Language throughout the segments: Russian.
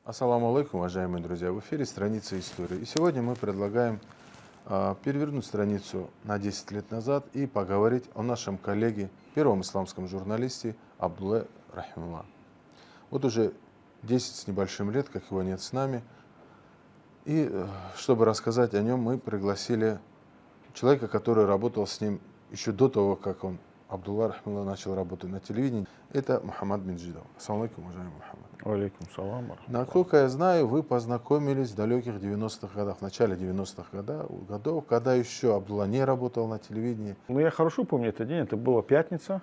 Ассаламу алейкум, уважаемые друзья! В эфире страница истории. И сегодня мы предлагаем перевернуть страницу на 10 лет назад и поговорить о нашем коллеге, первом исламском журналисте Абдулле Рахимулла. Вот уже 10 с небольшим лет, как его нет с нами. И чтобы рассказать о нем, мы пригласили человека, который работал с ним еще до того, как Абдулла Рахимулла начал работать на телевидении. Это Мухаммад Минджидов. Ассаламу алейкум, уважаемый Мухаммад. Алейкум салам. Насколько я знаю, вы познакомились в далеких 90-х годах, в начале 90-х годов, когда еще Абдулла не работал на телевидении. Ну, я хорошо помню этот день, это была пятница.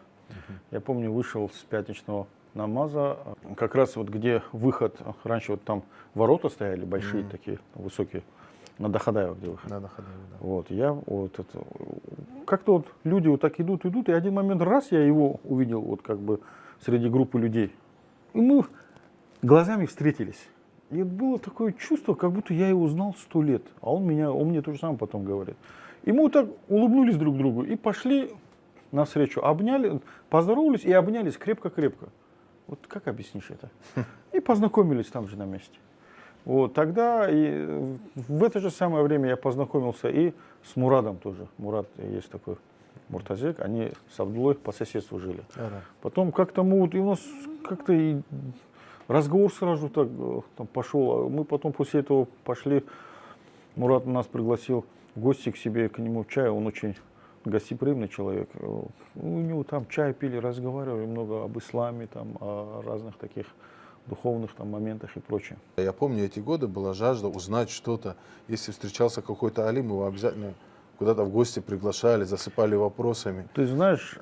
Я помню, вышел с пятничного намаза, как раз вот где выход, раньше вот там ворота стояли, большие такие, высокие, на Дахадаева, где выход. На Дахадаева, да. Вот, я вот это, как-то вот люди вот так идут, и один момент раз я его увидел вот как бы среди группы людей. И мы глазами встретились. И было такое чувство, как будто я его знал 100 лет. А он мне то же самое потом говорит. И мы вот так улыбнулись друг другу и пошли навстречу. Обняли, поздоровались и обнялись крепко-крепко. Вот как объяснишь это? И познакомились там же на месте. Вот тогда и в это же самое время я познакомился и с Мурадом тоже. Мурад есть такой Муртазек, они с Абдуллой по соседству жили. Потом как-то мы вот, и у нас как-то и разговор сразу так там пошел. Мы потом после этого пошли, Мурат нас пригласил в гости к себе, к нему в чай. Он очень гостеприимный человек. У него там чай пили, разговаривали много об исламе, там, о разных таких духовных там моментах и прочее. Я помню, эти годы была жажда узнать что-то. Если встречался какой-то алим, его обязательно куда-то в гости приглашали, засыпали вопросами. Ты знаешь,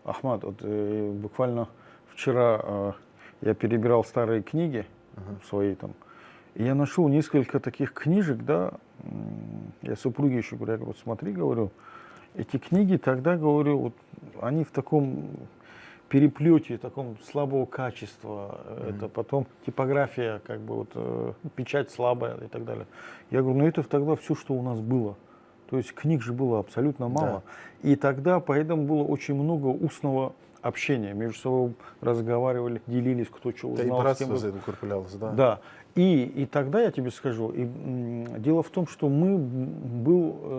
Ахмад, вот, буквально вчера я перебирал старые книги свои там, и я нашел несколько таких книжек, да, я супруге еще говорю, я говорю, смотри, говорю, эти книги тогда, говорю, вот, они в таком переплете, таком слабого качества, это потом типография, как бы вот, печать слабая и так далее. Я говорю, ну это тогда все, что у нас было. То есть книг же было абсолютно мало. Да. И тогда поэтому было очень много устного общения. Между собой разговаривали, делились, кто что узнал. Да, и братство за это укреплялось, да. Да. И тогда я тебе скажу, дело в том, что мы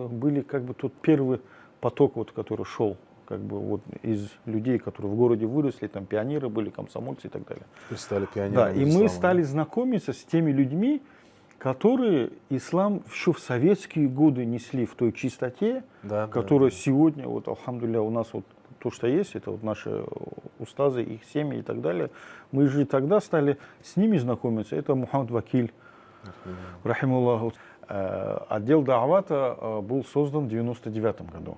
были как бы тот первый поток, вот, который шел как бы вот из людей, которые в городе выросли, там пионеры были, комсомольцы и так далее. И стали пионерами. Да, и мы стали знакомиться с теми людьми, которые ислам еще в советские годы несли в той чистоте, которая сегодня, вот, алхамдулилля, у нас вот то, что есть, это вот наши устазы, их семьи и так далее. Мы же тогда стали с ними знакомиться. Это Мухаммад Вакиль, рахимуллаху. Отдел Да'авата был создан в 99 году.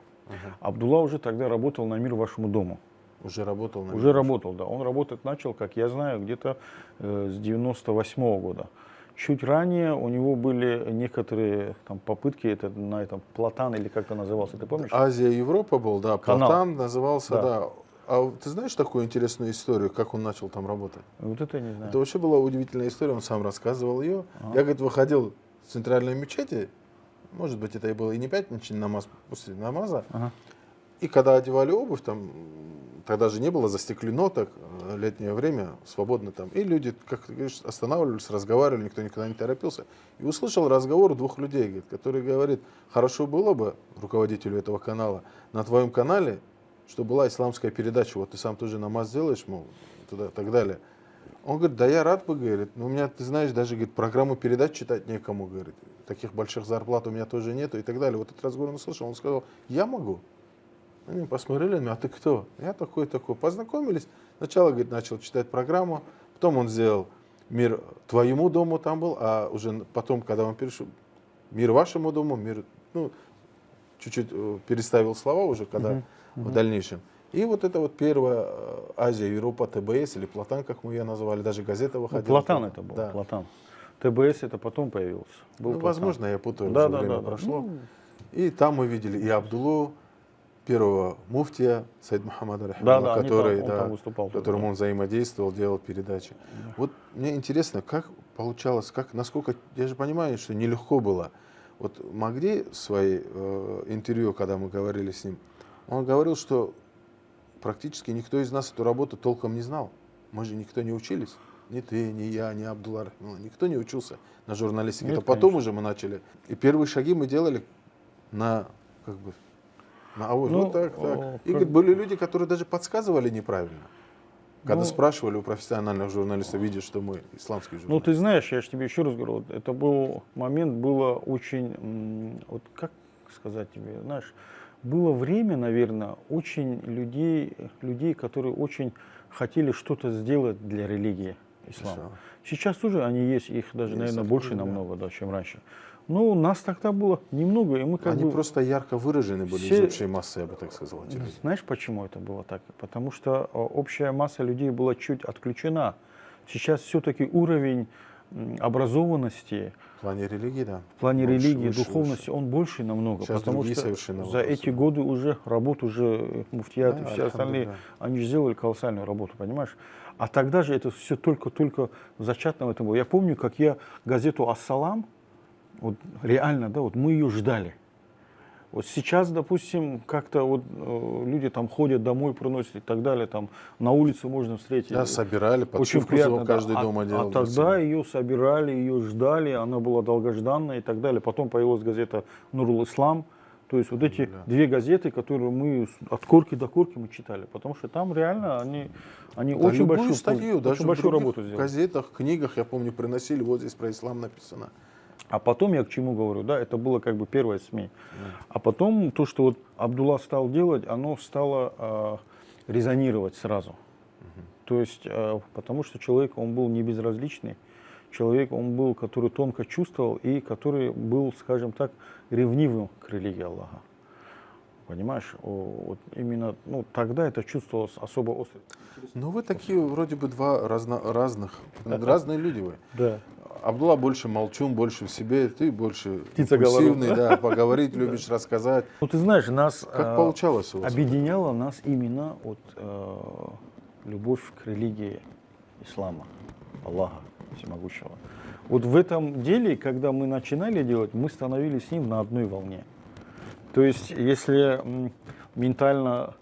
Абдулла уже тогда работал на «Мир вашему дому». Уже работал? Уже работал, да. Он работать начал, как я знаю, где-то с 98 года. Чуть ранее у него были некоторые там попытки, это на этом Платан или как-то назывался, ты помнишь? Азия, Европа был, да, Канал. Платан назывался, да. А ты знаешь такую интересную историю, как он начал там работать? Вот это я не знаю. Это вообще была удивительная история, он сам рассказывал ее. Я, говорит, выходил в центральной мечети, может быть, это и было и не пятничный намаз, после намаза, и когда одевали обувь, там, тогда же не было застеклено, так, летнее время, свободно там, и люди, как ты говоришь, останавливались, разговаривали, никто никуда не торопился. И услышал разговор двух людей, говорит, который говорит, хорошо было бы руководителю этого канала, на твоем канале, что была исламская передача, вот ты сам тоже намаз делаешь, мол, туда, так далее. Он говорит, да я рад бы, говорит, но у меня, ты знаешь, даже, говорит, программу передач читать некому, говорит, таких больших зарплат у меня тоже нету и так далее. Вот этот разговор он услышал, он сказал, я могу. Они посмотрели на меня, а ты кто? Я такой-такой. Познакомились. Сначала, говорит, начал читать программу, потом он сделал «Мир твоему дому» там был, а уже потом, когда он перешел «Мир вашему дому», «Мир», ну, чуть-чуть переставил слова уже, когда в дальнейшем. И вот это вот первая Азия, Европа, ТБС или Платан, как мы ее назвали, даже газета выходила. Платан это был, да. Платан. ТБС это потом появился. Ну, возможно, я путаю, уже время прошло. И там мы видели и Абдуллу, первого муфтия Сайд Мухаммада Рахимулла, которым он взаимодействовал, делал передачи. Вот мне интересно, как получалось, насколько, я же понимаю, что нелегко было. Вот Магди в своей интервью, когда мы говорили с ним, он говорил, что практически никто из нас эту работу толком не знал. Мы же никто не учились. Ни ты, ни я, ни Абдулла Рахимовна, никто не учился на журналистике. Нет, Это потом конечно. уже мы начали. И первые шаги мы делали на, как бы, на авось. Ну, Вот так. И как- были люди, которые даже подсказывали неправильно. Когда Ну, спрашивали у профессиональных журналистов, видя, что мы исламский Ну, журналист. ты знаешь, я же тебе еще раз говорю, вот это был момент, было очень, вот как сказать тебе, знаешь, было время, наверное, очень людей, которые очень хотели что-то сделать для религии ислама. Ислам. Сейчас тоже они есть, их даже, Есть, наверное, больше альхамдулилля. намного, да, чем раньше. Но нас тогда было немного, и мы как Они бы... просто ярко выражены были все- из общей массы, я бы так сказал. эти люди. Знаешь, почему это было так? Потому что общая масса людей была чуть отключена. Сейчас все-таки уровень образованности В плане религии, да. в плане Больше, религии, выше, духовности, он больше намного. Сейчас потому другие что совершенно за вопросы. эти годы уже работу уже муфтият и Да, все остальные, альхамдулилля. они же сделали колоссальную работу, понимаешь? А тогда же это все только в зачатном этом было. Я помню, как я газету «Ассалам», вот реально, да, вот мы ее ждали. Вот сейчас, допустим, как-то вот люди там ходят домой, приносят и так далее, там на улице можно встретить. Да, собирали, Очень подшивку приятно, да. каждый дома делал. А для тогда себя. ее собирали, ее ждали, она была долгожданная и так далее. Потом появилась газета «Нурул Ислам». То есть вот эти две газеты, которые мы от корки до корки мы читали, потому что там реально они Да, очень любую большую, статью, даже очень в большую других работу сделали. газетах, книгах, я помню, приносили, вот здесь про ислам написано. А потом я к чему говорю, да, это было как бы первая СМИ. А потом то, что вот Абдулла стал делать, оно стало резонировать сразу. То есть, потому что человек, он был не безразличный, человек, он был, который тонко чувствовал и который был, скажем так, ревнивым к религии Аллаха. Понимаешь, вот именно тогда это чувствовалось особо остро. Ну вы такие вроде бы два разные люди вы. Да. Абдулла больше молчун, больше в себе, ты больше Птицеговорун. импульсивный, да, поговорить любишь, рассказать. Ну ты знаешь, нас Как получалось у вас? объединяла нас именно вот, любовь к религии ислама, Аллаха Всемогущего. Вот в этом деле, когда мы начинали делать, мы становились с ним на одной волне. То есть, если ментально,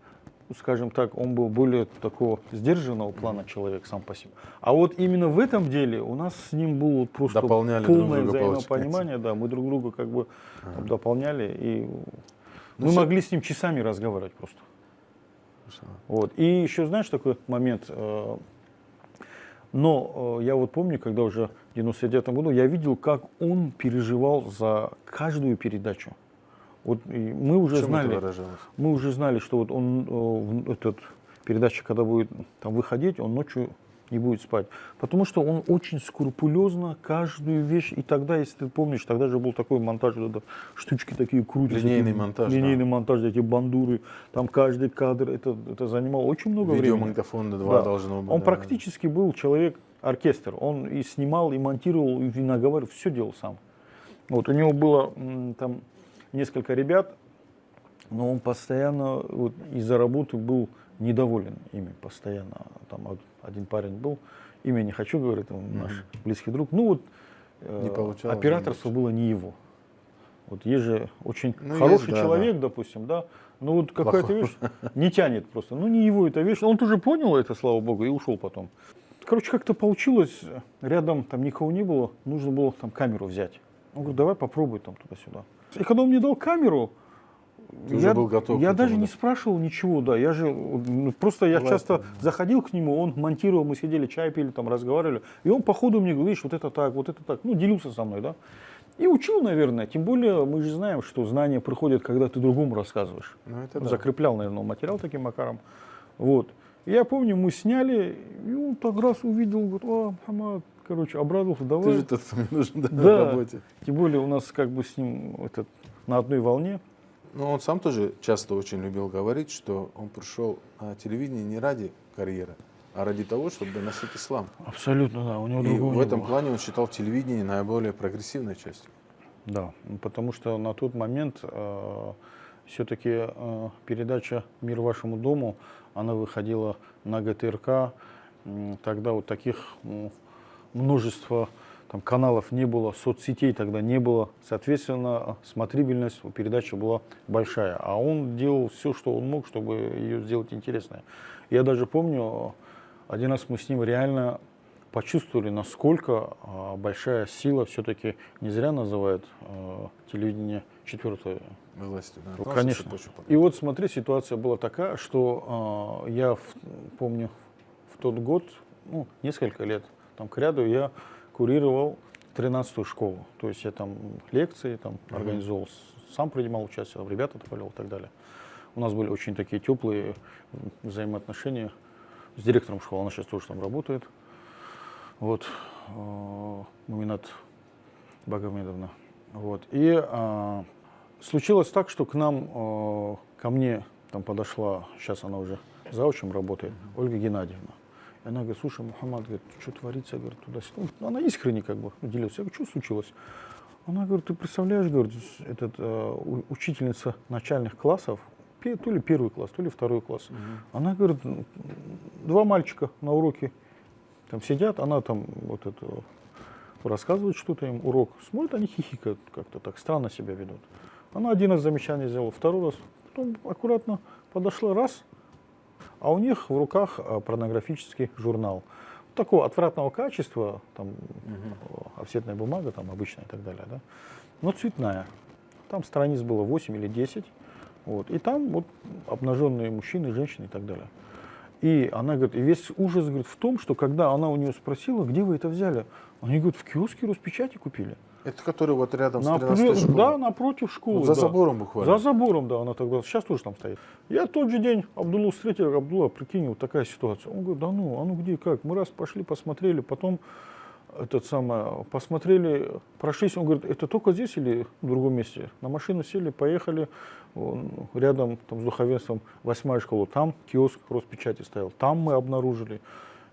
скажем так, он был более такого сдержанного плана человек сам по себе. А вот именно в этом деле у нас с ним было просто Дополняли друг полное друга, взаимопонимание, да, мы друг друга как бы там дополняли, и мы всё- могли с ним часами разговаривать просто. Вот. И еще знаешь такой момент, но я вот помню, когда уже в 99-м году, я видел, как он переживал за каждую передачу. Вот и мы уже В чем это знали, выражалось? мы уже знали, что вот он этот передача, когда будет там выходить, он ночью не будет спать, потому что он очень скрупулезно каждую вещь. И тогда, если ты помнишь, тогда же был такой монтаж, да, штучки такие крутятся, Линейный такие, монтаж, линейный да. монтаж, эти бандуры, там каждый кадр, это занимало очень много времени. Видеомагнитофон два Да. должно быть. Он да. практически был человек-оркестр. Он и снимал, и монтировал, и наговаривал, все делал сам. Вот у него было там несколько ребят, но он постоянно вот, из-за работы был недоволен ими постоянно. Там один парень был, имя не хочу говорить, он наш близкий друг. Ну вот Не получалось, операторство было не его. Вот есть же очень Ну, хороший есть, да, человек, допустим, да, но вот какая-то Плохой. вещь не тянет просто. Ну не его эта вещь. Он тоже понял это, слава богу, и ушел потом. Короче, как-то получилось, рядом там никого не было, нужно было там камеру взять. Он говорит, давай попробуй там туда-сюда. И когда он мне дал камеру, Ты уже был готов к я этому, даже не да? спрашивал ничего, да, я же просто я Бывает, часто да. заходил к нему, он монтировал, мы сидели, чай пили, там разговаривали, и он по ходу мне говорит, видишь, вот это так, ну делился со мной, да, и учил, наверное, тем более мы же знаем, что знания приходят, когда ты другому рассказываешь. Ну, это да. Закреплял, наверное, материал таким макаром, вот. И я помню, мы сняли, и он так раз увидел, говорит, Мухаммад, короче, обрадовался, давай. Ты же тот, кто мне нужен, да, в Да, работе. тем более у нас как бы с ним на одной волне. Ну, он сам тоже часто очень любил говорить, что он пришел на телевидение не ради карьеры, а ради того, чтобы доносить ислам. Абсолютно, да, у него И другого в не этом было. плане он считал телевидение наиболее прогрессивной частью. Да, потому что на тот момент все-таки передача «Мир вашему дому», она выходила на ГТРК, тогда вот таких множество там, каналов не было, соцсетей тогда не было, соответственно, смотрибельность у передачи была большая, а он делал все, что он мог, чтобы ее сделать интересной. Я даже помню, один раз мы с ним реально почувствовали, насколько большая сила все-таки не зря называют телевидение четвертой Властью, да. Ну, Ну, конечно. слушай, почему? И вот смотри, ситуация была такая, что я помню в тот год, ну, несколько лет там к ряду я курировал 13-ю школу. То есть я там лекции там организовал, сам принимал участие, ребята добавлял и так далее. У нас были очень такие теплые взаимоотношения с директором школы, она сейчас тоже там работает. Вот, Муминат Багамедовна. Вот. И случилось так, что к нам, ко мне там подошла, сейчас она уже заучем работает, Ольга Геннадьевна. И она говорит: слушай, Мухаммад, говорит, что творится, говорит, туда-сюда. Ну, она искренне как бы делилась. Я говорю: что случилось? Она говорит: ты представляешь, говорит, учительница начальных классов, то ли первый класс, то ли второй класс. Она говорит: два мальчика на уроке там сидят, она там вот это рассказывает что-то им, урок, смотрят, они хихикают, как-то так странно себя ведут. Она один раз замечание сделала, второй раз, потом аккуратно подошла, раз, а у них в руках порнографический журнал. Такого отвратного качества, там офсетная бумага, там обычная и так далее, да, но цветная. Там страниц было 8 или 10, вот, и там вот обнаженные мужчины, женщины и так далее. И она говорит, и весь ужас, говорит, в том, что когда она у нее спросила, где вы это взяли, они говорят, в киоске Роспечати купили. Это который вот рядом с 13-й школой? Да, напротив школы. Вот за да. забором буквально? За забором, да, она тогда, сейчас тоже там стоит. Я тот же день Абдуллу встретил, говорю: Абдулла, прикинь, вот такая ситуация. Он говорит: да ну, а ну где, как? Мы раз пошли, посмотрели, потом посмотрели, прошлись, он говорит: это только здесь или в другом месте? На машину сели, поехали, рядом там, с духовенством 8-я школа, там киоск Роспечати стоял, там мы обнаружили.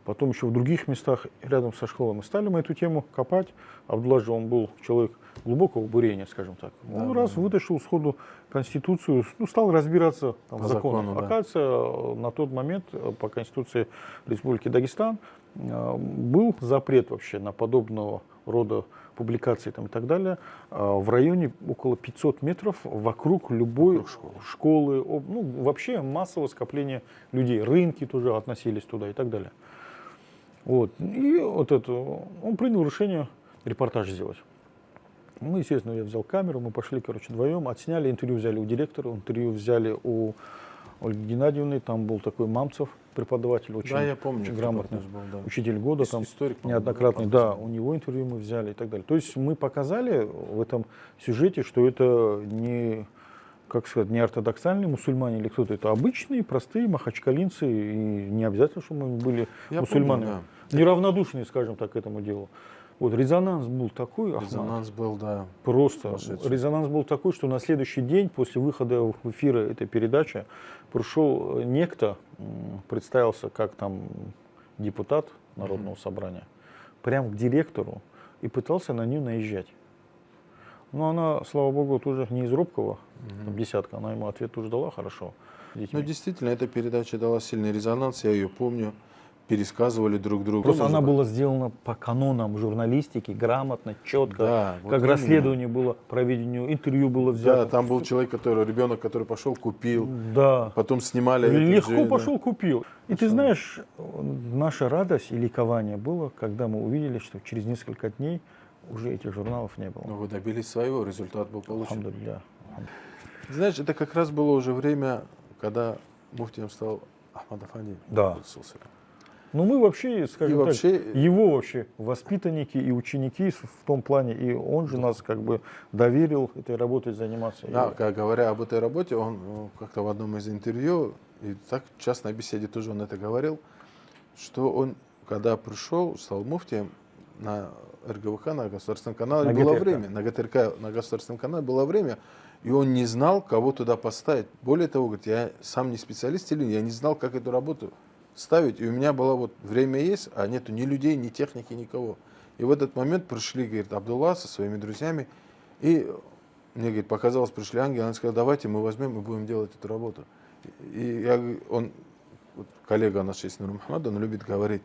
Потом еще в других местах рядом со школой мы стали эту тему копать. Абдулла же, он был человек глубокого бурения, скажем так. Он вытащил сходу Конституцию, стал разбираться там, в законах. закону, да. Оказывается, на тот момент по Конституции Республики Дагестан был запрет вообще на подобного рода публикации там, и так далее в районе около 500 метров вокруг любой школы. Ну, вообще массовое скопление людей. Рынки тоже относились туда и так далее. Вот. И вот это, он принял решение репортаж сделать. Мы, естественно, я взял камеру, мы пошли, вдвоем, отсняли, интервью взяли у директора, интервью взяли у Ольги Геннадьевны, там был такой Мамцев, преподаватель, очень, да, я помню, очень грамотный, был, да. Учитель года, там историк, неоднократный, да, у него интервью мы взяли и так далее. То есть мы показали в этом сюжете, что это не, как сказать, не ортодоксальные мусульмане или кто-то, это обычные, простые махачкалинцы, и не обязательно, чтобы мы были мусульманами. Помню, да. Неравнодушные, скажем так, к этому делу. Вот резонанс был такой, резонанс был, да. Просто резонанс был такой, что на следующий день после выхода в эфир этой передачи пришел некто, представился как там депутат Народного собрания, прям к директору и пытался на нее наезжать. Но она, слава богу, тоже не из робкого десятка, она ему ответ тоже дала хорошо. Ну, действительно, эта передача дала сильный резонанс, я ее помню. Пересказывали друг другу. Просто она была сделана по канонам журналистики, грамотно, четко, да, как вот расследование было проведено, интервью было взято. Да, там был человек, ребенок, который пошел, купил, да. Потом снимали. Легко пошел, купил. И ты знаешь, наша радость и ликование было, когда мы увидели, что через несколько дней уже этих журналов не было. Но вы добились своего, результат был получен. Алхамдулилля. Знаешь, это как раз было уже время, когда муфтием стал Ахмад Афанди. Да. Ну мы вообще, скажем так, его вообще воспитанники и ученики в том плане, и он же нас как бы доверил этой работой заниматься. Да, говоря об этой работе, он как-то в одном из интервью, и так в частной беседе тоже он это говорил, что он, когда пришел, стал муфтием на РГВК, на государственном канале, было время, на ГТРК, на государственном канале было время, и он не знал, кого туда поставить. Более того, говорит, я сам не специалист, я не знал, как эту работу ставить, и у меня было вот время есть, а нету ни людей, ни техники, никого. И в этот момент пришли, говорит, Абдулла со своими друзьями, и мне, говорит, показалось, пришли ангелы, он сказал, давайте мы возьмем и будем делать эту работу. И коллега наш есть, Нур Мухаммад, он любит говорить,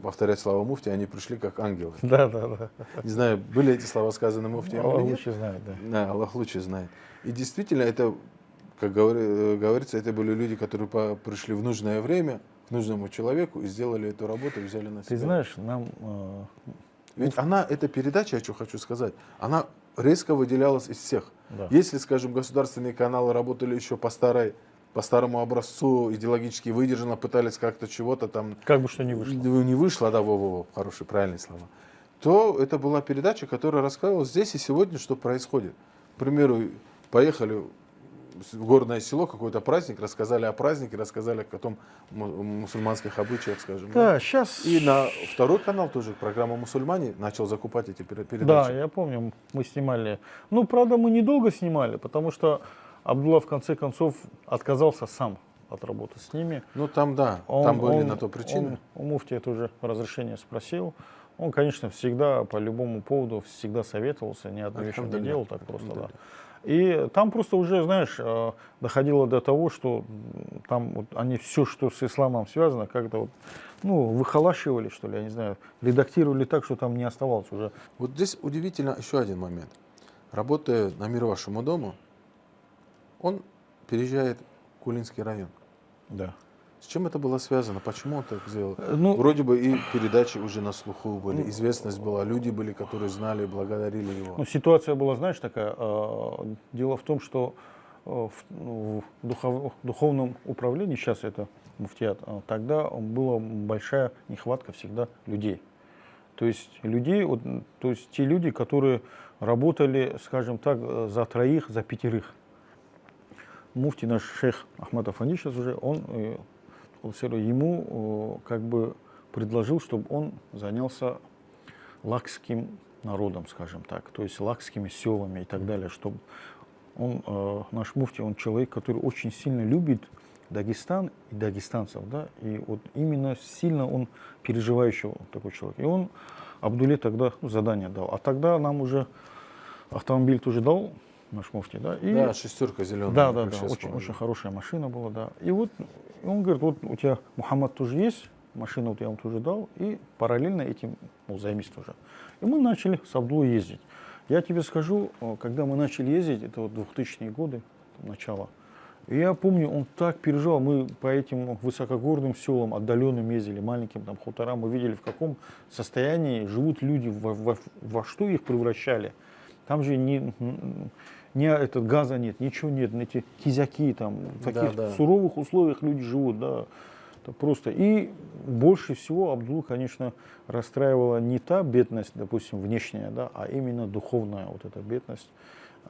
повторять слова муфти, они пришли как ангелы. Да, да, да. Не знаю, были эти слова сказаны муфтием или нет? Аллах лучше знает, да. Да, Аллах лучше знает. И действительно, это, как говорится, это были люди, которые пришли в нужное время, к нужному человеку и сделали эту работу, взяли на себя. Ты знаешь, нам... Ведь она, эта передача, я что хочу сказать, она резко выделялась из всех. Да. Если, скажем, государственные каналы работали еще по старому образцу, идеологически выдержанно, пытались как-то чего-то там... Как бы что ни вышло. Не вышло, да, хорошие, правильные слова. То это была передача, которая рассказывала здесь и сегодня, что происходит. К примеру, поехали в горное село, какой-то праздник, рассказали о празднике, рассказали о том мусульманских обычаях, скажем. Да, сейчас... И на второй канал тоже, программа «Мусульмане», начал закупать эти передачи. Да, я помню, мы снимали. Ну, правда, мы недолго снимали, потому что Абдулла в конце концов отказался сам от работы с ними. Ну, там, да, там были на то причины. У муфтия тоже разрешение спросил. Он, конечно, всегда по любому поводу всегда советовался, ни одной вещи не делал, так просто, да. И там просто уже, знаешь, доходило до того, что там вот они все, что с исламом связано, как-то вот, ну, выхолащивали, что ли, я не знаю, редактировали так, что там не оставалось уже. Вот здесь удивительно еще один момент. Работая на Мир вашему дому, он переезжает в Кулинский район. Да. С чем это было связано? Почему он так сделал? Ну, Вроде бы и передачи уже на слуху были, известность была, люди были, которые знали, благодарили его. Ну, ситуация была, знаешь, такая. Дело в том, что в духовном управлении, сейчас это муфтият, тогда была большая нехватка всегда людей. То есть людей, вот, то есть те люди, которые работали, скажем так, за троих, за пятерых. Муфти наш шейх Ахмад Афанди сейчас уже, он ему как бы предложил, чтобы он занялся лакским народом, скажем так, то есть лакскими селами и так далее, чтобы он, наш муфти, он человек, который очень сильно любит Дагестан и дагестанцев, да, и вот именно сильно он переживающий такой человек. И он Абдулле тогда задание дал, а тогда нам уже автомобиль тоже дал наш муфти, да. И, да, шестерка зеленая. Да, очень хорошая машина была, да. И вот он говорит, вот у тебя Мухаммад тоже есть, машину вот я вам тоже дал, и параллельно этим займись тоже. И мы начали с Абдуллой ездить. Я тебе скажу, когда мы начали ездить, это вот 2000-е годы, начало, и я помню, он так переживал, мы по этим высокогорным селам, отдаленным ездили, маленьким там хуторам, мы видели, в каком состоянии живут люди, во что их превращали. Там же ни этот газа нет, ничего нет, эти кизяки, там, в таких суровых условиях люди живут, да, это просто. И больше всего Абдуллу, конечно, расстраивала не та бедность, допустим, внешняя, да, а именно духовная вот эта бедность,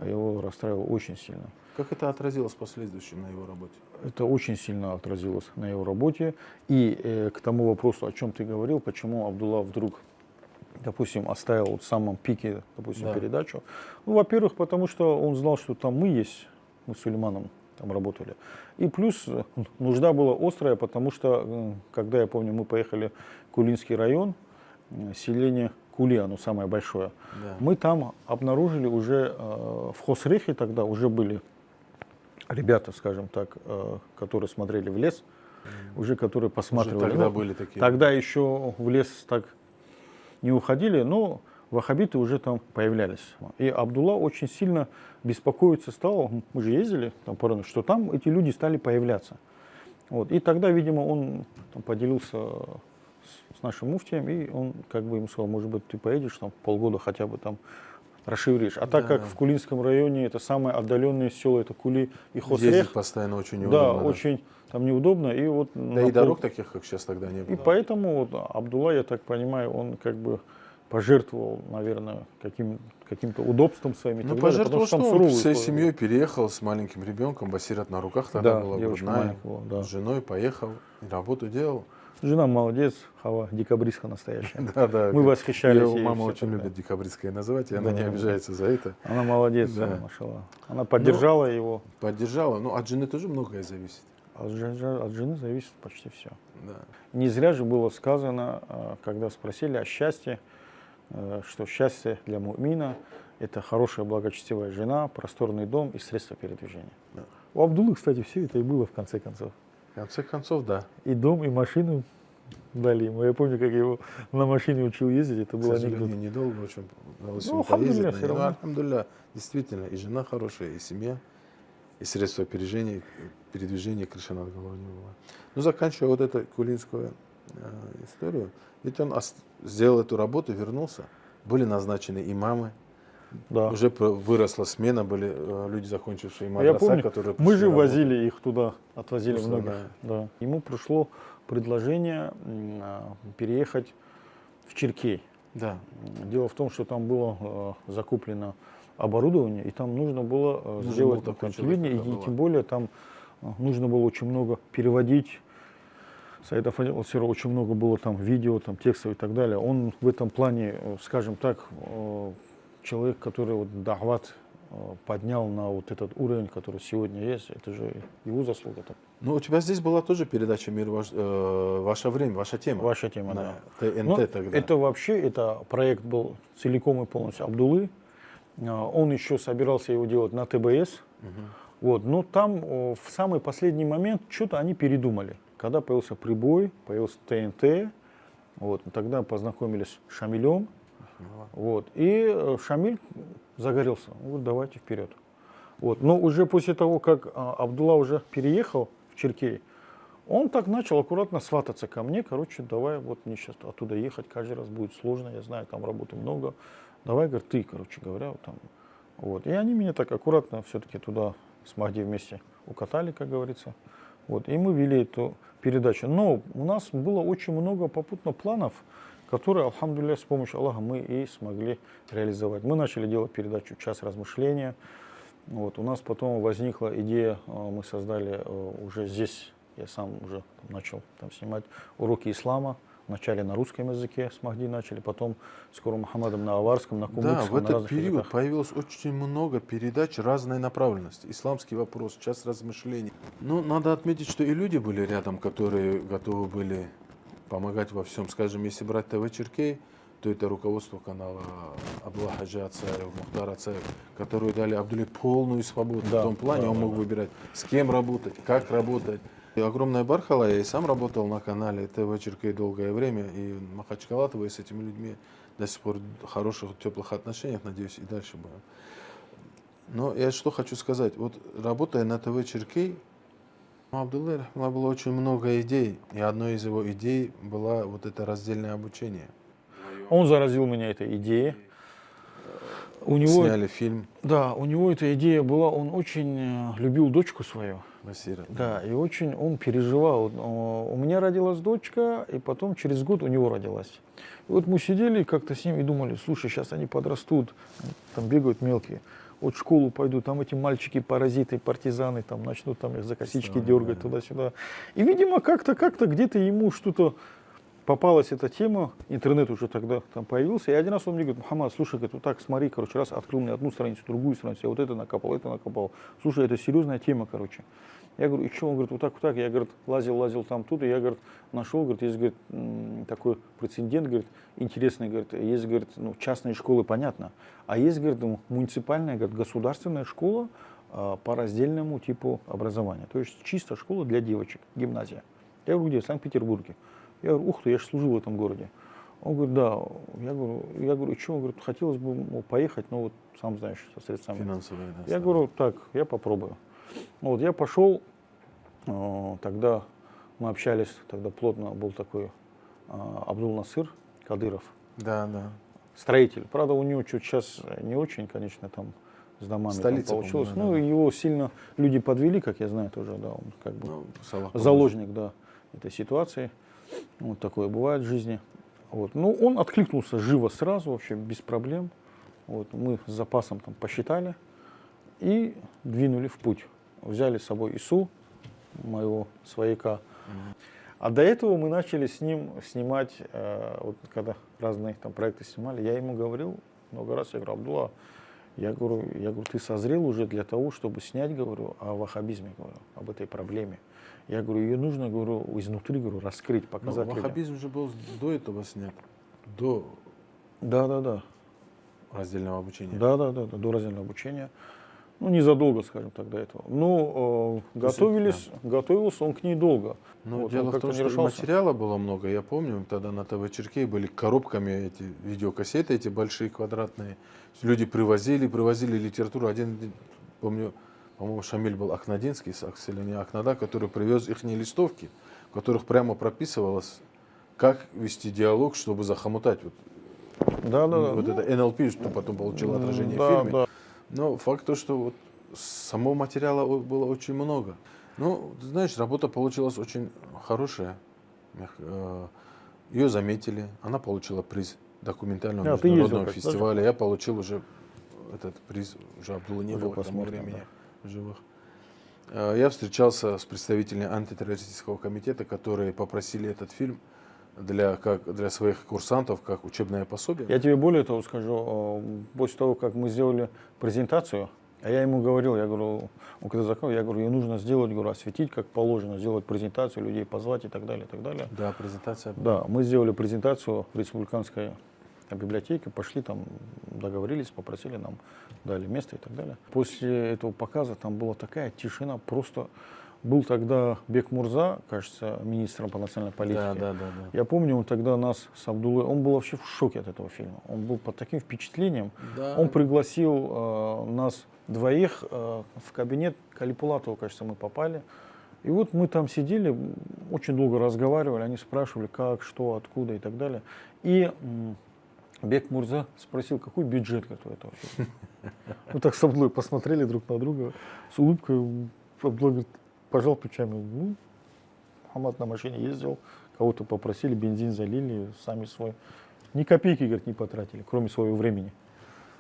его расстраивала очень сильно. Как это отразилось в последующем на его работе? Это очень сильно отразилось на его работе. И к тому вопросу, о чем ты говорил, почему Абдулла вдруг, допустим, оставил вот в самом пике, допустим, передачу. Ну, во-первых, потому что он знал, что там мы есть, мы с Сулейманом там работали. И плюс нужда была острая, потому что, когда, я помню, мы поехали в Кулинский район, селение Кули, оно самое большое, мы там обнаружили уже, в Хосрехе тогда уже были ребята, скажем так, которые смотрели в лес, уже которые посматривали. Уже тогда были такие. Тогда еще в лес так не уходили, но ваххабиты уже там появлялись. И Абдулла очень сильно беспокоиться стал, мы же ездили, там, что там эти люди стали появляться. Вот. И тогда, видимо, он там поделился с нашим муфтием, и он как бы ему сказал, может быть, ты поедешь там полгода хотя бы там расширишь. А так как в Кулинском районе это самое отдаленное село, это Кули и Хосрех. Ездить постоянно очень неудобно. Да, очень там неудобно. И вот да и дорог таких, как сейчас, тогда не было. И поэтому вот Абдулла, я так понимаю, он как бы пожертвовал, наверное, каким-то удобством своим. Ну, пожертвовал, что он всей семьей переехал с маленьким ребенком, Басират на руках тогда была грудная, с женой поехал, работу делал. Жена молодец, Хава, декабристка настоящая. Да. Мы восхищались. Ее мама очень любит декабристское называть, и она не обижается за это. Она молодец, машаллах. Она поддержала его. Поддержала, но от жены тоже многое зависит. От жены зависит почти все. Да. Не зря же было сказано, когда спросили о счастье, что счастье для мумина – это хорошая благочестивая жена, просторный дом и средства передвижения. Да. У Абдуллы, кстати, все это и было в конце концов. В конце концов, да. И дом, и машину дали ему. Я помню, как я его на машине учил ездить, это было анекдот. Недолго очень. Ну, алхамдулилля, все равно. Алхамдулилля, действительно, и жена хорошая, и семья. и средства передвижения, крыша над головой не было. Ну, заканчивая вот эту кулинскую историю, ведь он сделал эту работу, вернулся, были назначены имамы, Да. уже выросла смена, были люди, закончившие Я мадраса, помню, которые мы пришли же работать. возили их туда, отвозили Просто, многих. Да. Ему пришло предложение переехать в Чиркей. Да. Дело в том, что там было закуплено оборудование, и там нужно было Нужен сделать был такой телевидение, человек, и как тем более там нужно было очень много переводить. Саида Фадил Алсирова очень много было там видео, там текстов и так далее. Он в этом плане, скажем так, человек, который вот дахват поднял на вот этот уровень, который сегодня есть, это же его заслуга. Так. Ну, у тебя здесь была тоже передача «Мир ваше время», ваша тема. Ваша тема, на да. ТНТ Но тогда. это вообще, это проект был целиком и полностью Абдуллы. Он еще собирался его делать на ТБС. Вот, но там в самый последний момент что-то они передумали. Когда появился прибой, появился ТНТ, вот, тогда познакомились с Шамилем. Вот, и Шамиль загорелся. Он говорит, давайте вперед. Вот, но уже после того, как Абдулла уже переехал в Чиркей, он так начал аккуратно свататься ко мне. Короче, давай, вот мне сейчас оттуда ехать каждый раз будет сложно, я знаю, там работы много. Давай, говорит, ты, короче говоря, вот там. Вот. И они меня так аккуратно все-таки туда с Махди вместе укатали, как говорится. Вот. И мы вели эту передачу. Но у нас было очень много попутно планов, которые, альхамдулилля, с помощью Аллаха мы и смогли реализовать. Мы начали делать передачу «Час размышления». Вот. У нас потом возникла идея, мы создали уже здесь, я сам уже начал там снимать уроки ислама. Вначале на русском языке с Махди начали, потом с Скоро Мухаммадом на аварском, на кумыкском. Да, в этот период языках. появилось очень много передач разной направленности. Исламский вопрос, час размышлений. Но надо отметить, что и люди были рядом, которые готовы были помогать во всем. Скажем, если брать ТВ Чиркей, то это руководство канала Абдулла Хаджи Ацаев, Мухтар Ацаев, которые дали Абдулле полную свободу. Да, в том плане он мог выбирать, с кем работать, как работать. И огромная бархала, я и сам работал на канале ТВ Чиркей долгое время, и Махачкалатова, и с этими людьми до сих пор в хороших, теплых отношениях, надеюсь, и дальше будем. Но я что хочу сказать, вот работая на ТВ Чиркей, у Абдуллы было очень много идей, и одной из его идей была вот это раздельное обучение. Он заразил меня этой идеей. У него, Сняли фильм да, у него эта идея была, он очень любил дочку свою. Басира. Да, и очень он переживал. У меня родилась дочка, и потом через год у него родилась. И вот мы сидели как-то с ним и думали, слушай, сейчас они подрастут, там бегают мелкие. Вот в школу пойдут, там эти мальчики паразиты, партизаны, там начнут там их за косички дергать туда-сюда. И, видимо, как-то где-то ему что-то попалась эта тема, интернет уже тогда там появился, и один раз он мне говорит, Мухаммад, слушай, говорит, вот так смотри, короче, раз открыл мне одну страницу, другую страницу, я вот это накопал, слушай, это серьезная тема, короче. Я говорю, и что? Он говорит, вот так, я, говорит, лазил там тут, и я, говорит, нашел, говорит, есть, говорит, такой прецедент, говорит, интересный, говорит, есть, говорит, ну, частные школы, понятно, а есть, говорит, муниципальная, говорит, государственная школа по раздельному типу образования, то есть чисто школа для девочек, гимназия. Я говорю, где? В Санкт-Петербурге. Я говорю, ух ты, я же служил в этом городе. Он говорит, да. Я говорю, и что? Он говорит, хотелось бы поехать, но вот сам знаешь, со средствами. Финансовые, да, Я говорю, так, я попробую. Вот я пошел, тогда мы общались, тогда плотно был такой Абдул-Насыр Кадыров. Да, да. Строитель. Правда, у него чуть сейчас не очень, конечно, там с домами там получилось. Ну, да. его сильно люди подвели, как я знаю тоже, да, он как бы Ну, заложник, да, этой ситуации. Вот такое бывает в жизни. Вот. Ну, он откликнулся живо сразу, вообще без проблем. Вот. Мы с запасом там посчитали и двинули в путь. Взяли с собой ИСУ, моего свояка. А до этого мы начали с ним снимать, вот когда разные там проекты снимали, я ему говорил много раз, я говорю, Абдулла, я говорю, ты созрел уже для того, чтобы снять, говорю, о ваххабизме, говорю, об этой проблеме. Я говорю, ее нужно, говорю, изнутри, говорю, раскрыть, показать. Ваххабизм же был до этого снят, до Да. раздельного обучения. Да, до раздельного обучения. Ну, незадолго, скажем так, до этого. Ну, готовился он к ней долго. Но вот, дело в том, что материала было много. Я помню, тогда на ТВ Чиркей были коробками эти видеокассеты, эти большие квадратные. Люди привозили литературу. Один день, помню, по-моему, Шамиль был Ахнадинский, Акселения Ахнада, который привез их листовки, в которых прямо прописывалось, как вести диалог, чтобы захомутать вот это НЛП, что потом получило отражение в фильме. Да. Но факт то, что вот самого материала было очень много. Ну, ты знаешь, работа получилась очень хорошая. Ее заметили, она получила приз документального международного фестиваля. Я получил уже этот приз, уже Абдулла не было к тому времени живых. Я встречался с представителями антитеррористического комитета, которые попросили этот фильм для своих курсантов как учебное пособие. Я тебе более того скажу, после того, как мы сделали презентацию, а я ему говорил, я говорю, он когда заказал, я говорю, ее нужно сделать, говорю, осветить как положено, сделать презентацию, людей позвать и так далее, и так далее. Да, презентация. Да, мы сделали презентацию в республиканской библиотеке, пошли там, договорились, попросили, нам дали место и так далее. После этого показа там была такая тишина, просто был тогда Бек Мурза, кажется, министром по национальной политике. Да. Я помню, он тогда нас с Абдуллой, он был вообще в шоке от этого фильма. Он был под таким впечатлением. Да. Он пригласил нас двоих в кабинет Калипулатова, кажется, мы попали. И вот мы там сидели, очень долго разговаривали, они спрашивали, как, что, откуда и так далее. И Бек Мурза спросил, какой бюджет у этого фильма. Мы так с Абдуллой посмотрели друг на друга, с улыбкой. Абдулла говорит, пожал плечами. Ну, Хамад на машине ездил, кого-то попросили, бензин залили, сами свой. Ни копейки, говорит, не потратили, кроме своего времени.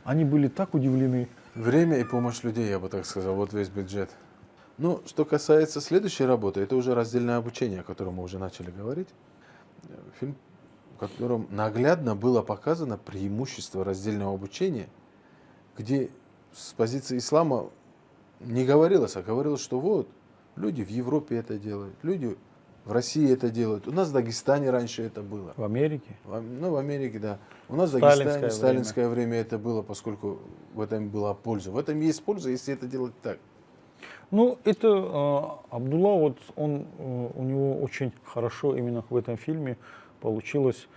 Они были так удивлены. Время и помощь людей, я бы так сказал, вот весь бюджет. Ну, что касается следующей работы, это уже раздельное обучение, о котором мы уже начали говорить. Фильм, в котором наглядно было показано преимущество раздельного обучения, где с позиции ислама не говорилось, а говорилось, что вот, люди в Европе это делают, люди в России это делают. У нас в Дагестане раньше это было. В Америке? В Америке, да. У нас в Дагестане сталинское время это было, поскольку в этом была польза. В этом есть польза, если это делать так. Ну, это Абдулла, вот у него очень хорошо именно в этом фильме получилось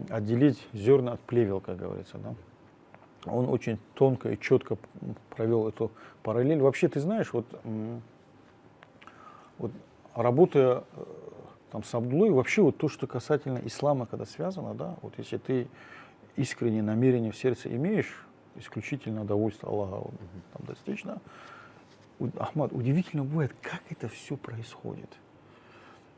отделить зерна от плевел, как говорится, да. Он очень тонко и четко провел эту параллель. Вообще, ты знаешь, вот работая там с Абдуллой, вообще вот то, что касательно ислама, когда связано, да, вот если ты искреннее намерение в сердце имеешь, исключительно довольство Аллаха там достичь, да, Ахмад, удивительно бывает, как это все происходит.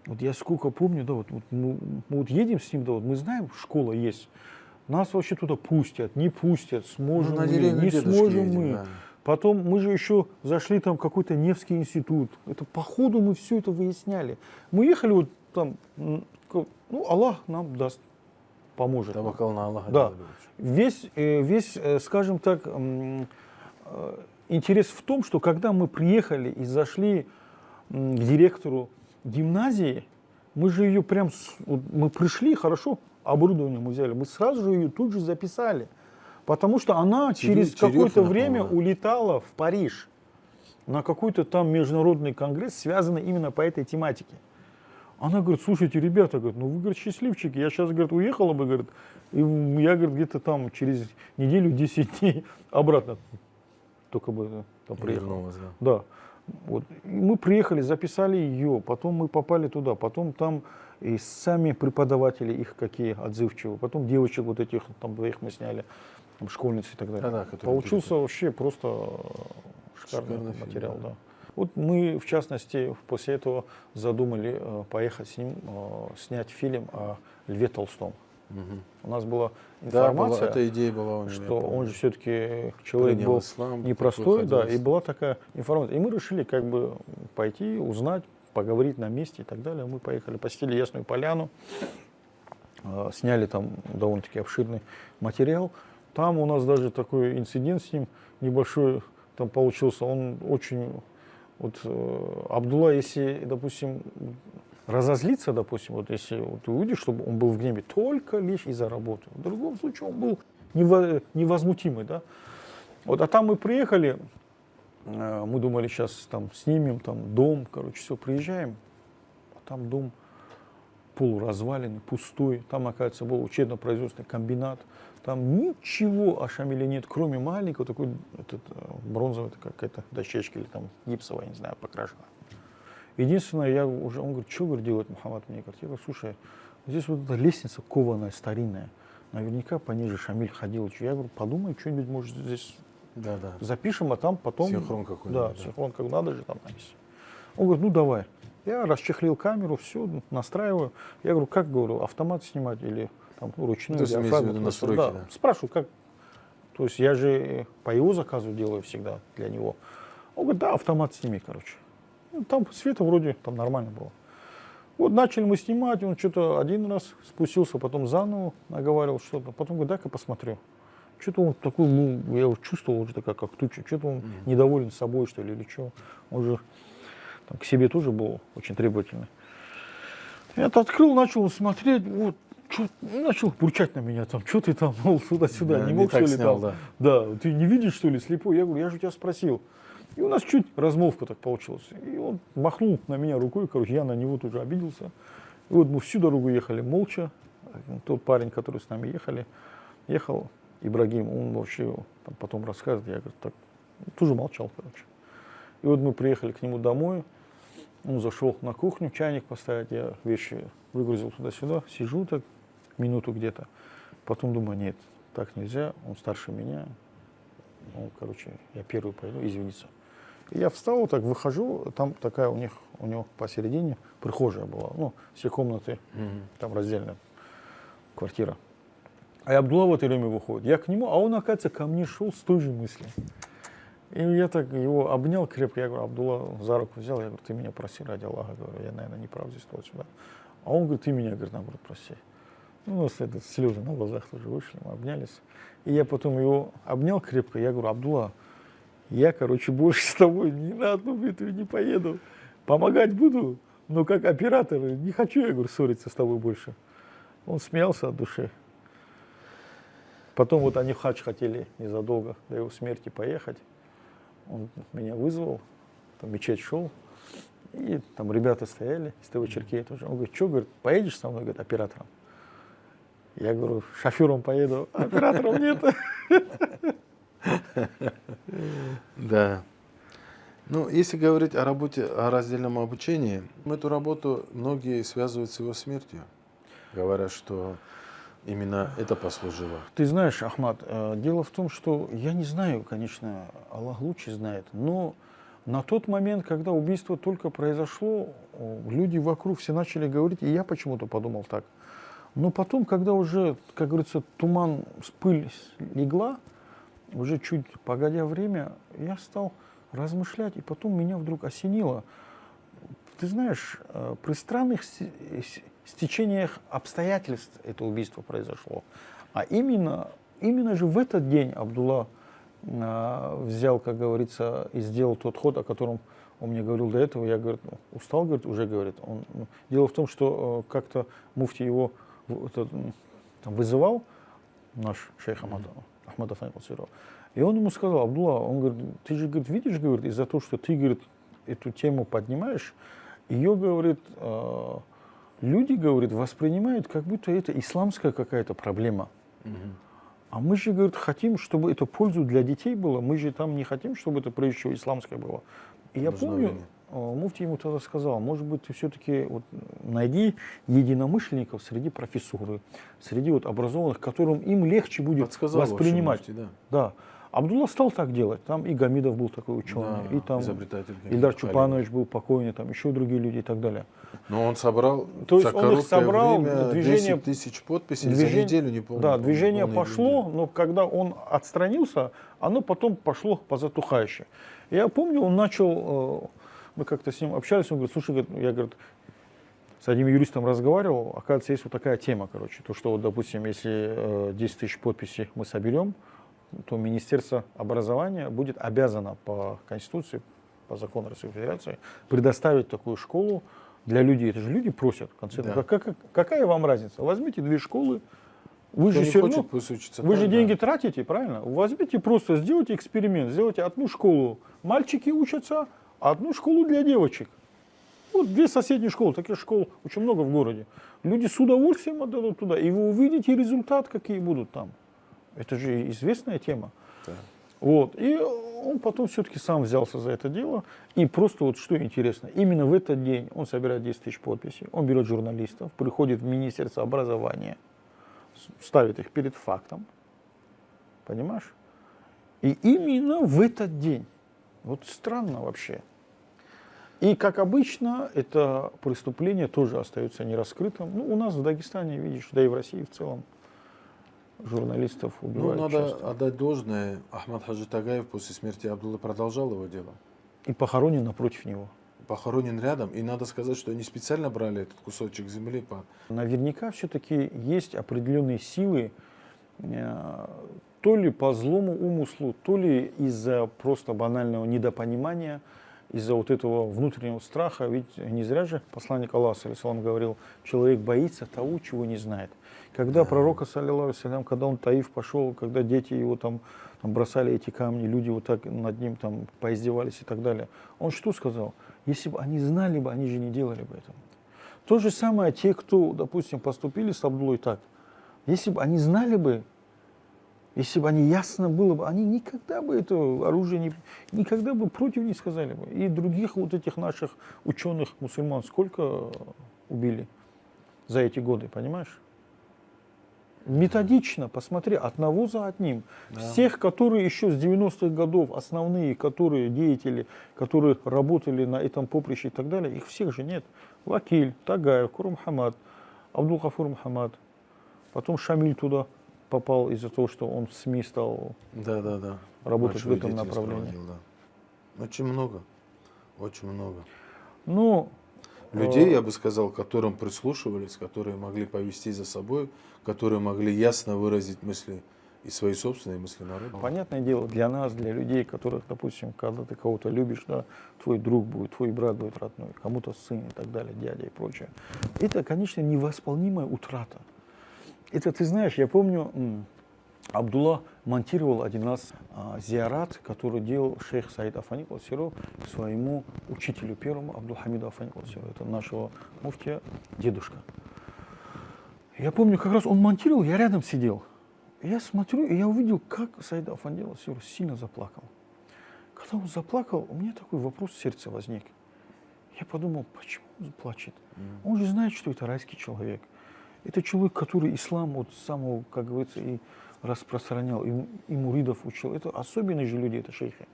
Вот я сколько помню, да, мы вот едем с ним, да, вот мы знаем, школа есть, нас вообще туда пустят, не пустят, сможем мы, не сможем мы. Да. Потом мы же еще зашли там в какой-то Невский институт. Это по ходу мы все это выясняли. Мы ехали вот там, ну, Аллах нам даст, поможет. Тавакал на Аллаха. Да. Весь, скажем так, интерес в том, что когда мы приехали и зашли к директору гимназии, мы же ее прям, мы пришли, хорошо, оборудование мы взяли, мы сразу же ее тут же записали. Потому что она через какое-то время улетала в Париж на какой-то там международный конгресс, связанный именно по этой тематике. Она говорит, слушайте, ребята, говорит, ну вы, говорит, счастливчики, я сейчас, говорит, уехала бы, говорит, и я, говорит, где-то там через неделю, 10 дней обратно только бы там приехала. Да. Вот. Мы приехали, записали ее, потом мы попали туда, потом там и сами преподаватели их какие отзывчивые, потом девочек вот этих, там двоих мы сняли, там, школьниц и так далее. Да, получился вообще просто шикарный материал. Фильм, да. Вот мы, в частности, после этого задумали поехать с ним снять фильм о Льве Толстом. Угу. У нас была информация, эта идея была у него, что он же все-таки человек был непростой, да, и была такая информация. И мы решили как бы пойти, узнать, поговорить на месте и так далее. Мы поехали, посетили Ясную Поляну, сняли там довольно-таки обширный материал. Там у нас даже такой инцидент с ним небольшой там получился. Он очень, вот Абдулла, если, допустим, разозлиться, допустим, вот если вот ты увидишь, чтобы он был в гневе только лишь из-за работы. В другом случае он был невозмутимый, да. Вот, а там мы приехали, мы думали, сейчас там снимем там дом, короче, все, приезжаем, а там дом полуразваленный, пустой. Там, оказывается, был учебно-производственный комбинат. Там ничего о Шамиле нет, кроме маленького такой бронзовой какая-то дощечки или там гипсовая, не знаю, покрашена. Единственное, он говорит, что, говорит, делает Мухаммад мне? Я говорю, слушай, здесь вот эта лестница кованая, старинная. Наверняка по ней же Шамиль ходил. Я говорю, подумай, что-нибудь, может, здесь запишем, а там потом... Синхрон какой-то. Да, синхрон, как надо же там написать. Он говорит, ну давай. Я расчехлил камеру, все, настраиваю. Я говорю, как, говорю, автомат снимать или там, ручную? То есть имеется в виду настройки, да. Спрашиваю, как? То есть я же по его заказу делаю всегда для него. Он говорит, да, автомат сними, короче. Ну, там света вроде там нормально было. Вот начали мы снимать, он что-то один раз спустился, потом заново наговаривал что-то. Потом говорит, дай-ка посмотрю. Что-то он такой, я его чувствовал уже такая, как туча. Что-то он недоволен собой, что ли, или что. Он же там, к себе тоже был очень требовательный. Я это открыл, начал смотреть, вот, начал бурчать на меня, там, что ты там, мол, туда-сюда, Да, не мог, что ли, снял, там. Да, ты не видишь, что ли, слепой? Я говорю, я же у тебя спросил. И у нас чуть размолвка так получилась. И он махнул на меня рукой, короче, я на него тоже обиделся. И вот мы всю дорогу ехали молча. Тот парень, который с нами ехал, Ибрагим, он вообще там, потом рассказывает, я говорю, так, тоже молчал, короче. И вот мы приехали к нему домой, он зашел на кухню, чайник поставить, я вещи выгрузил туда-сюда, сижу так минуту где-то, потом думаю, нет, так нельзя, он старше меня, ну, короче, я первый пойду извиниться. И я встал, вот так выхожу, там такая у него посередине прихожая была, ну, все комнаты, там раздельная квартира. А Абдулла в это время выходит, я к нему, а он, оказывается, ко мне шел с той же мыслью. И я так его обнял крепко, я говорю, Абдулла за руку взял, я говорю, ты меня проси ради Аллаха, говорю, я, наверное, не прав здесь, туда-сюда. А он говорит, ты меня, говорит, наоборот, проси. Ну, у нас слезы на глазах тоже вышли, мы обнялись. И я потом его обнял крепко, я говорю, Абдулла, я, короче, больше с тобой ни на одну битву не поеду, помогать буду, но как оператор не хочу, я говорю, ссориться с тобой больше. Он смеялся от души. Потом вот они в хадж хотели незадолго до его смерти поехать. Он меня вызвал, там мечеть шел, и там ребята стояли из ТВ-Черкея тоже. Он говорит, что, говорит, поедешь со мной, говорит, оператором? Я говорю, шофером поеду, оператором нет. Да. Ну, если говорить о работе, о раздельном обучении, эту работу многие связывают с его смертью, говоря, что именно это послужило. Ты знаешь, Ахмад, дело в том, что я не знаю, конечно, Аллах лучше знает, но на тот момент, когда убийство только произошло, люди вокруг все начали говорить, и я почему-то подумал так. Но потом, когда уже, как говорится, туман, пыль легла, уже чуть погодя время, я стал размышлять, и потом меня вдруг осенило. Ты знаешь, при странных стечениях обстоятельств это убийство произошло. А именно же в этот день Абдулла взял, как говорится, и сделал тот ход, о котором он мне говорил до этого. Я, говорит, устал, говорит, уже говорит. Дело в том, что как-то муфти его там вызывал, наш шейх Ахмад Афани Калсиров. И он ему сказал, Абдулла, он говорит, ты же, говорит, видишь, говорит, из-за того, что ты, говорит, эту тему поднимаешь, ее, говорит, люди, говорит, воспринимают, как будто это исламская какая-то проблема. А мы же, говорит, хотим, чтобы это пользу для детей было, мы же там не хотим, чтобы это прежде всего исламское было. И я помню, муфти ему тогда сказал, может быть, ты все-таки вот найди единомышленников среди профессуры, среди вот образованных, которым им легче будет воспринимать. Муфти, да. Да. Абдулла стал так делать. Там и Гамидов был такой ученый, да, и там Ильдар Чупанович был покойный, там еще другие люди и так далее. Но он собрал, то есть он их собрал, время, движение, 10 тысяч подписей за неделю, не помню. Да, движение пошло, но когда он отстранился, оно потом пошло по затухающей. Я помню, он начал, мы как-то с ним общались, он говорит, слушай, я, говорит, с одним юристом разговаривал, оказывается, есть вот такая тема, короче, то, что, вот, допустим, если 10 тысяч подписей мы соберем, то Министерство образования будет обязано по Конституции, по закону Российской Федерации предоставить такую школу для людей. Это же люди просят. Да. Какая вам разница? Возьмите 2 школы, вы же все равно, вы же деньги тратите, правильно? Возьмите просто, сделайте эксперимент, сделайте одну школу. Мальчики учатся, а одну школу для девочек. Вот две соседние школы, таких школ очень много в городе. Люди с удовольствием отдадут туда, и вы увидите результат, какие будут там. Это же известная тема. Да. Вот. И он потом все-таки сам взялся за это дело. И просто вот что интересно, именно в этот день он собирает 10 тысяч подписей, он берет журналистов, приходит в Министерство образования, ставит их перед фактом. Понимаешь? И именно в этот день. Вот странно вообще. И, как обычно, это преступление тоже остается нераскрытым. Ну, у нас в Дагестане, видишь, да и в России в целом, журналистов Ну, убивают надо часто. отдать должное. Ахмад Хаджи Тагаев после смерти Абдуллы продолжал его дело. И похоронен напротив него. Похоронен рядом. И надо сказать, что они специально брали этот кусочек земли. Наверняка все-таки есть определенные силы, то ли по злому умыслу, то ли из-за просто банального недопонимания, из-за вот этого внутреннего страха. Ведь не зря же посланник Аллаха, саллиллаху говорил, человек боится того, чего не знает. Когда пророка, саллиллаху, когда он в Таиф пошел, когда дети его там бросали эти камни, люди вот так над ним там поиздевались и так далее, он что сказал? Если бы они знали бы, они же не делали бы этого. То же самое те, кто, допустим, поступили с Абдуллой так. Если бы они знали бы, если бы они ясно было бы, они никогда бы это оружие никогда бы против не сказали бы. И других вот этих наших ученых мусульман сколько убили за эти годы, понимаешь? Методично, посмотри, одного за одним. Да. Всех, которые еще с 90-х годов, основные, которые деятели, которые работали на этом поприще и так далее, их всех же нет. Вакиль, Тагаев, Курмухамад, Абдул-Гафур Мухаммад. Потом Шамиль туда попал из-за того, что он в СМИ стал работать в этом направлении. Да. Очень много. Очень много. Ну, людей, я бы сказал, к которым прислушивались, которые могли повести за собой, которые могли ясно выразить мысли и свои собственные мысли народа. Понятное дело, для нас, для людей, которых, допустим, когда ты кого-то любишь, да, твой друг будет, твой брат будет родной, кому-то сын и так далее, дядя и прочее. Это, конечно, невосполнимая утрата. Это, ты знаешь, я помню, Абдулла монтировал один раз зиарат, который делал шейх Саид Афани Калсиров своему учителю первому Абдулхамиду Афани Калсирову. Это нашего муфтия дедушка. Я помню, как раз он монтировал, я рядом сидел. Я смотрю, и я увидел, как Саид Афани Калсиров сильно заплакал. Когда он заплакал, у меня такой вопрос в сердце возник. Я подумал, почему он плачет? Он же знает, что это райский человек. Это человек, который ислам вот с самого, как говорится, и распространял, и муридов учил. Это особенные же люди, это шейхи.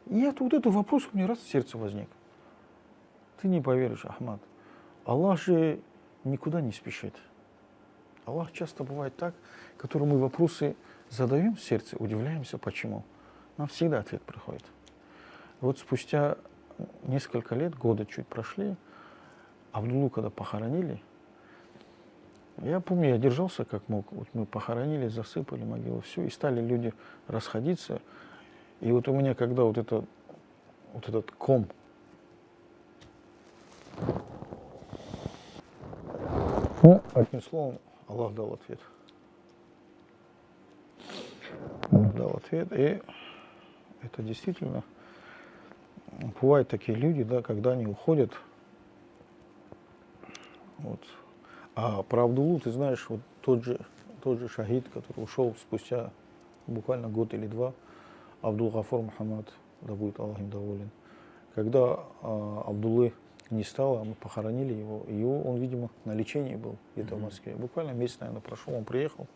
И вот этот вопрос у меня раз в сердце возник. Ты не поверишь, Ахмад, Аллах же никуда не спешит. Аллах часто бывает так, которые мы вопросы задаем в сердце, удивляемся, почему. Нам всегда ответ приходит. Вот спустя несколько лет, года чуть прошли, Абдуллу когда похоронили, я помню, я держался как мог. Вот мы похоронили, засыпали могилу, все, и стали люди расходиться. И вот у меня, когда вот этот ком, ну, одним словом, Аллах дал ответ. Аллах дал ответ, и это действительно бывают такие люди, да, когда они уходят. Вот. А про Абдуллу, ты знаешь, вот тот же шахид, который ушел спустя буквально год или два, Абдул-Гафур Мухаммад, да будет Аллах им доволен. Когда Абдуллы не стало, мы похоронили его, он, видимо, на лечении был где-то в Москве. Буквально месяц, наверное, прошел, он приехал,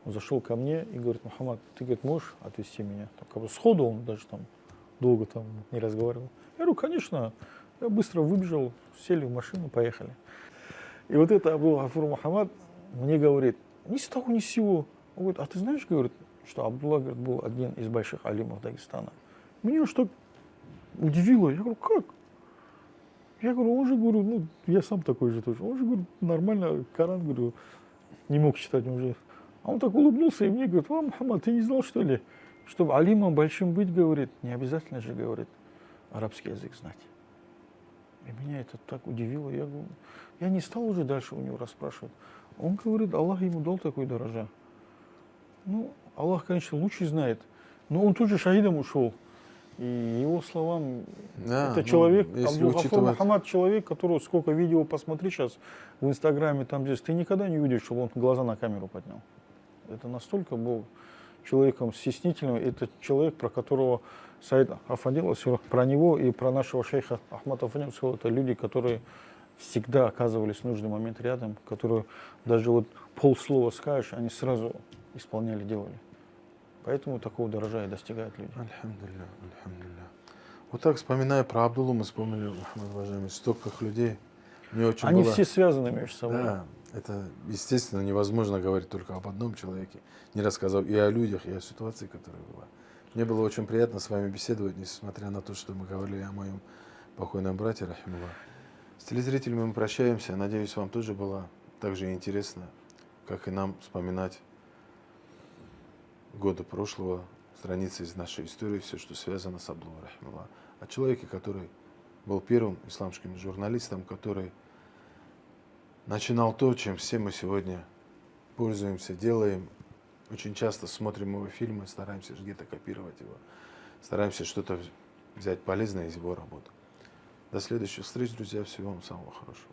он зашел ко мне и говорит: Мухаммад, ты, говорит, можешь отвезти меня? Так, как бы сходу он даже там долго там не разговаривал. Я говорю, конечно. Я быстро выбежал, сели в машину, поехали. И вот это Абдул-Гафур Мухаммад мне говорит, ни с того, ни с сего. Он говорит, а ты знаешь, говорит, что Абдулла, говорит, был один из больших алимов Дагестана. Меня что удивило. Я говорю, как? Я говорю, он же, говорю, ну, я сам такой же тоже. Он же, говорю, нормально Коран, говорю, не мог читать уже. А он так улыбнулся и мне говорит, Мухаммад, ты не знал, что ли, чтобы алимом большим быть, говорит, не обязательно же, говорит, арабский язык знать. И меня это так удивило. Я не стал уже дальше у него расспрашивать. Он говорит, Аллах ему дал такой дорожа. Ну, Аллах, конечно, лучше знает. Но он тут же шахидом ушел. И его словам, Да, это ну, человек, если Абдул-Гафур учитывать- Мухаммад, человек, которого сколько видео посмотри сейчас в Инстаграме, там здесь, ты никогда не увидишь, чтобы он глаза на камеру поднял. Это настолько был человеком стеснительным. Это человек, про которого Саид Афандил, про него и про нашего шейха Ахмад Афандил, сказал, это люди, которые всегда оказывались в нужный момент рядом, которые даже вот полслова скажешь, они сразу исполняли, делали. Поэтому такого дорожа и достигают люди. Альхамдулилля, альхамдулилля. Вот так, вспоминая про Абдуллу, мы вспомнили, уважаемые, столько людей. Мне очень Они было... все связаны между собой. Да, это, естественно, невозможно говорить только об одном человеке, не рассказав и о людях, и о ситуации, которая была. Мне было очень приятно с вами беседовать, несмотря на то, что мы говорили о моем покойном брате, рахимуллах. С телезрителями мы прощаемся. Надеюсь, вам тоже было так же интересно, как и нам, вспоминать годы прошлого, страницы из нашей истории, все, что связано с Абдуллой, рахимуллах. О человеке, который был первым исламским журналистом, который начинал то, чем все мы сегодня пользуемся, делаем. Очень часто смотрим его фильмы, стараемся где-то копировать его, стараемся что-то взять полезное из его работы. До следующих встреч, друзья. Всего вам самого хорошего.